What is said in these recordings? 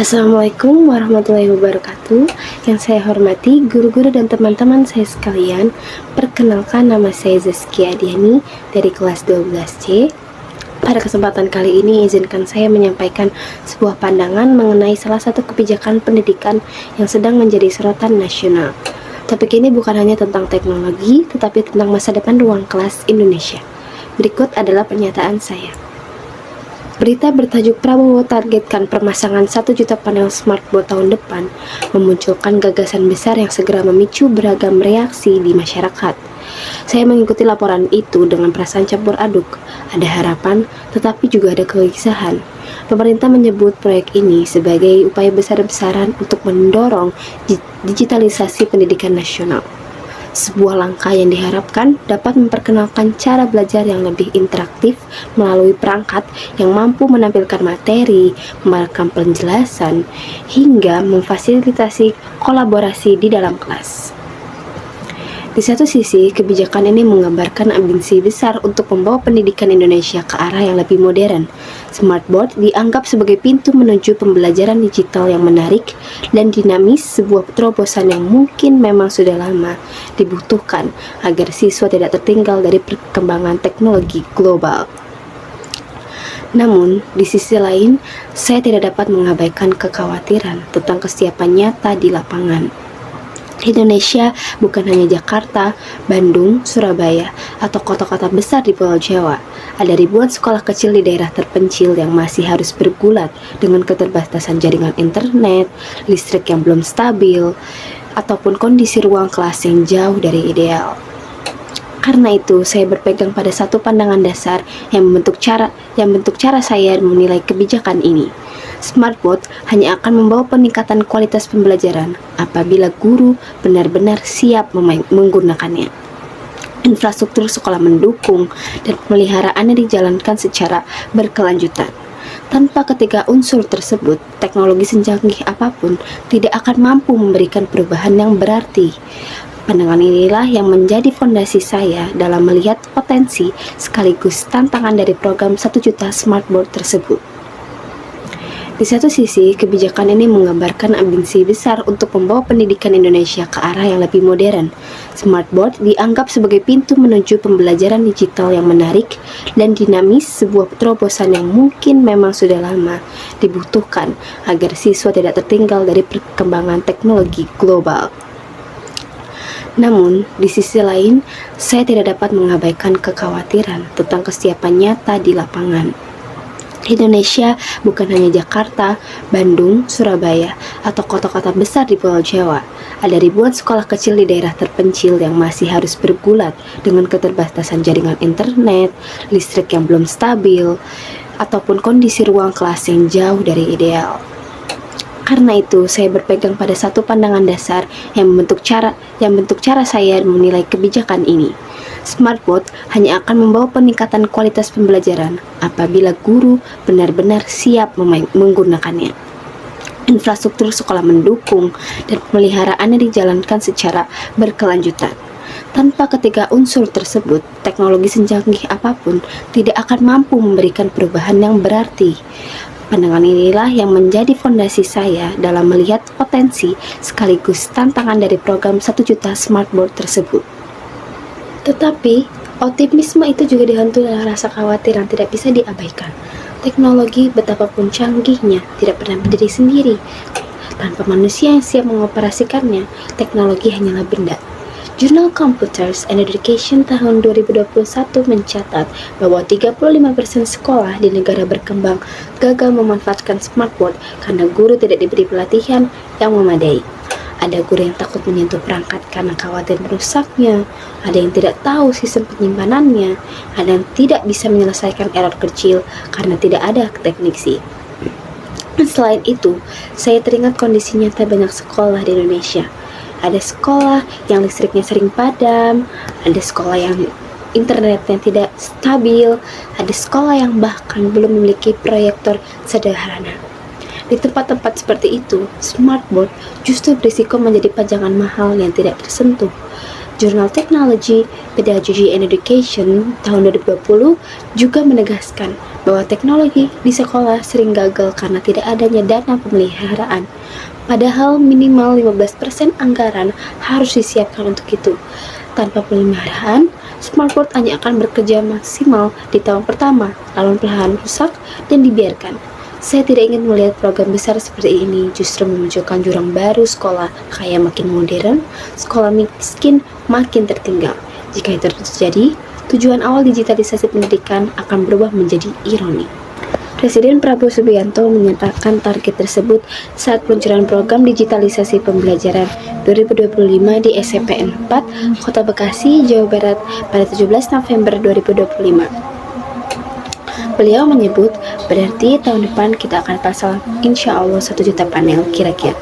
Assalamualaikum warahmatullahi wabarakatuh. Yang saya hormati guru-guru dan teman-teman saya sekalian, perkenalkan nama saya Zaskia Diani dari kelas 12C. Pada kesempatan kali ini izinkan saya menyampaikan sebuah pandangan mengenai salah satu kebijakan pendidikan yang sedang menjadi sorotan nasional. Topik ini bukan hanya tentang teknologi, tetapi tentang masa depan ruang kelas Indonesia. Berikut adalah pernyataan saya. Berita bertajuk Prabowo targetkan permasangan 1 juta panel smartboard tahun depan memunculkan gagasan besar yang segera memicu beragam reaksi di masyarakat. Saya mengikuti laporan itu dengan perasaan campur aduk. Ada harapan, tetapi juga ada kegelisahan. Pemerintah menyebut proyek ini sebagai upaya besar-besaran untuk mendorong digitalisasi pendidikan nasional. Sebuah langkah yang diharapkan dapat memperkenalkan cara belajar yang lebih interaktif melalui perangkat yang mampu menampilkan materi, merekam penjelasan, hingga memfasilitasi kolaborasi di dalam kelas. Di satu sisi, kebijakan ini menggambarkan ambisi besar untuk membawa pendidikan Indonesia ke arah yang lebih modern. Smartboard dianggap sebagai pintu menuju pembelajaran digital yang menarik dan dinamis, sebuah terobosan yang mungkin memang sudah lama dibutuhkan agar siswa tidak tertinggal dari perkembangan teknologi global. Namun, di sisi lain, saya tidak dapat mengabaikan kekhawatiran tentang kesiapan nyata di lapangan. Indonesia bukan hanya Jakarta, Bandung, Surabaya, atau kota-kota besar di Pulau Jawa. Ada ribuan sekolah kecil di daerah terpencil yang masih harus bergulat dengan keterbatasan jaringan internet, listrik yang belum stabil, ataupun kondisi ruang kelas yang jauh dari ideal. Karena itu, saya berpegang pada satu pandangan dasar yang membentuk cara saya menilai kebijakan ini. Smartboard hanya akan membawa peningkatan kualitas pembelajaran apabila guru benar-benar siap menggunakannya. Infrastruktur sekolah mendukung dan pemeliharaannya dijalankan secara berkelanjutan. Tanpa ketiga unsur tersebut, teknologi secanggih apapun tidak akan mampu memberikan perubahan yang berarti. Pandangan inilah yang menjadi fondasi saya dalam melihat potensi sekaligus tantangan dari program 1 juta smartboard tersebut. Di satu sisi, kebijakan ini menggambarkan ambisi besar untuk membawa pendidikan Indonesia ke arah yang lebih modern. Smartboard dianggap sebagai pintu menuju pembelajaran digital yang menarik dan dinamis, sebuah terobosan yang mungkin memang sudah lama dibutuhkan agar siswa tidak tertinggal dari perkembangan teknologi global. Namun, di sisi lain, saya tidak dapat mengabaikan kekhawatiran tentang kesiapan nyata di lapangan. Indonesia bukan hanya Jakarta, Bandung, Surabaya, atau kota-kota besar di Pulau Jawa. Ada ribuan sekolah kecil di daerah terpencil yang masih harus bergulat dengan keterbatasan jaringan internet, listrik yang belum stabil, ataupun kondisi ruang kelas yang jauh dari ideal. Karena itu, saya berpegang pada satu pandangan dasar yang membentuk cara saya menilai kebijakan ini. Smartboard hanya akan membawa peningkatan kualitas pembelajaran apabila guru benar-benar siap menggunakannya. Infrastruktur sekolah mendukung dan pemeliharaannya dijalankan secara berkelanjutan. Tanpa ketiga unsur tersebut, teknologi secanggih apapun tidak akan mampu memberikan perubahan yang berarti. Pandangan inilah yang menjadi fondasi saya dalam melihat potensi sekaligus tantangan dari program 1 juta smartboard tersebut. Tetapi, optimisme itu juga dihantui oleh rasa khawatir yang tidak bisa diabaikan. Teknologi betapapun canggihnya tidak pernah berdiri sendiri. Tanpa manusia yang siap mengoperasikannya, teknologi hanyalah benda. Jurnal Computers and Education tahun 2021 mencatat bahwa 35% sekolah di negara berkembang gagal memanfaatkan smartboard karena guru tidak diberi pelatihan yang memadai. Ada guru yang takut menyentuh perangkat karena khawatir merusaknya, ada yang tidak tahu sistem penyimpanannya, ada yang tidak bisa menyelesaikan error kecil karena tidak ada teknisi. Selain itu, saya teringat kondisi nyata banyak sekolah di Indonesia. Ada sekolah yang listriknya sering padam, ada sekolah yang internetnya tidak stabil, ada sekolah yang bahkan belum memiliki proyektor sederhana. Di tempat-tempat seperti itu, smartboard justru berisiko menjadi pajangan mahal yang tidak tersentuh. Jurnal Technology, Pedagogy and Education tahun 2020 juga menegaskan bahwa teknologi di sekolah sering gagal karena tidak adanya dana pemeliharaan. Padahal minimal 15% anggaran harus disiapkan untuk itu. Tanpa pemeliharaan, smartboard hanya akan bekerja maksimal di tahun pertama, lalu perlahan rusak dan dibiarkan. Saya tidak ingin melihat program besar seperti ini justru memunculkan jurang baru sekolah kaya makin modern, sekolah miskin makin tertinggal. Jika itu terjadi, tujuan awal digitalisasi pendidikan akan berubah menjadi ironi. Presiden Prabowo Subianto menyatakan target tersebut saat peluncuran program digitalisasi pembelajaran 2025 di SMPN 4 Kota Bekasi, Jawa Barat pada 17 November 2025. Beliau menyebut, berarti tahun depan kita akan pasang insya Allah 1 juta panel kira-kira.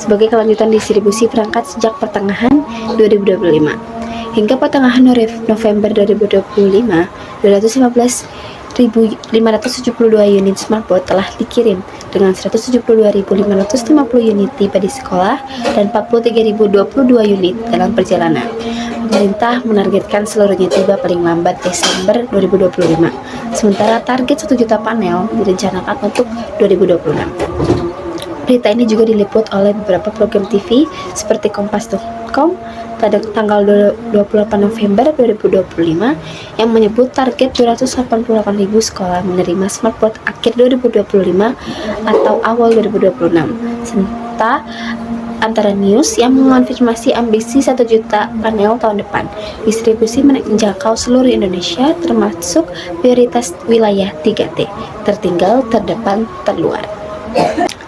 Sebagai kelanjutan distribusi perangkat sejak pertengahan 2025. Hingga pertengahan November 2025, 215.572 unit smartboard telah dikirim dengan 172.550 unit tiba di sekolah dan 43.022 unit dalam perjalanan. Pemerintah menargetkan seluruhnya tiba paling lambat Desember 2025, sementara target 1 juta panel direncanakan untuk 2026. Berita ini juga diliput oleh beberapa program TV seperti Kompas.com pada tanggal 28 November 2025 yang menyebut target 288.000 sekolah menerima smartboard akhir 2025 atau awal 2026. Serta Antara News yang mengonfirmasi ambisi 1 juta panel tahun depan. Distribusi menjangkau seluruh Indonesia termasuk prioritas wilayah 3T, tertinggal, terdepan, terluar.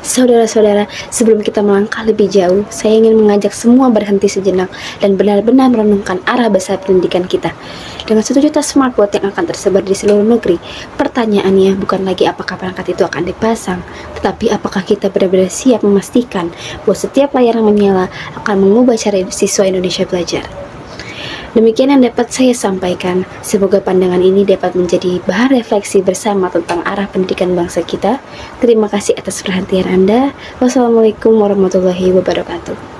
Saudara-saudara, sebelum kita melangkah lebih jauh, saya ingin mengajak semua berhenti sejenak dan benar-benar merenungkan arah besar pendidikan kita. Dengan 1 juta smartboard yang akan tersebar di seluruh negeri, pertanyaannya bukan lagi apakah perangkat itu akan dipasang, tetapi apakah kita benar-benar siap memastikan bahwa setiap layar yang menyala akan mengubah cara siswa Indonesia belajar. Demikian yang dapat saya sampaikan. Semoga pandangan ini dapat menjadi bahan refleksi bersama tentang arah pendidikan bangsa kita. Terima kasih atas perhatian Anda. Wassalamualaikum warahmatullahi wabarakatuh.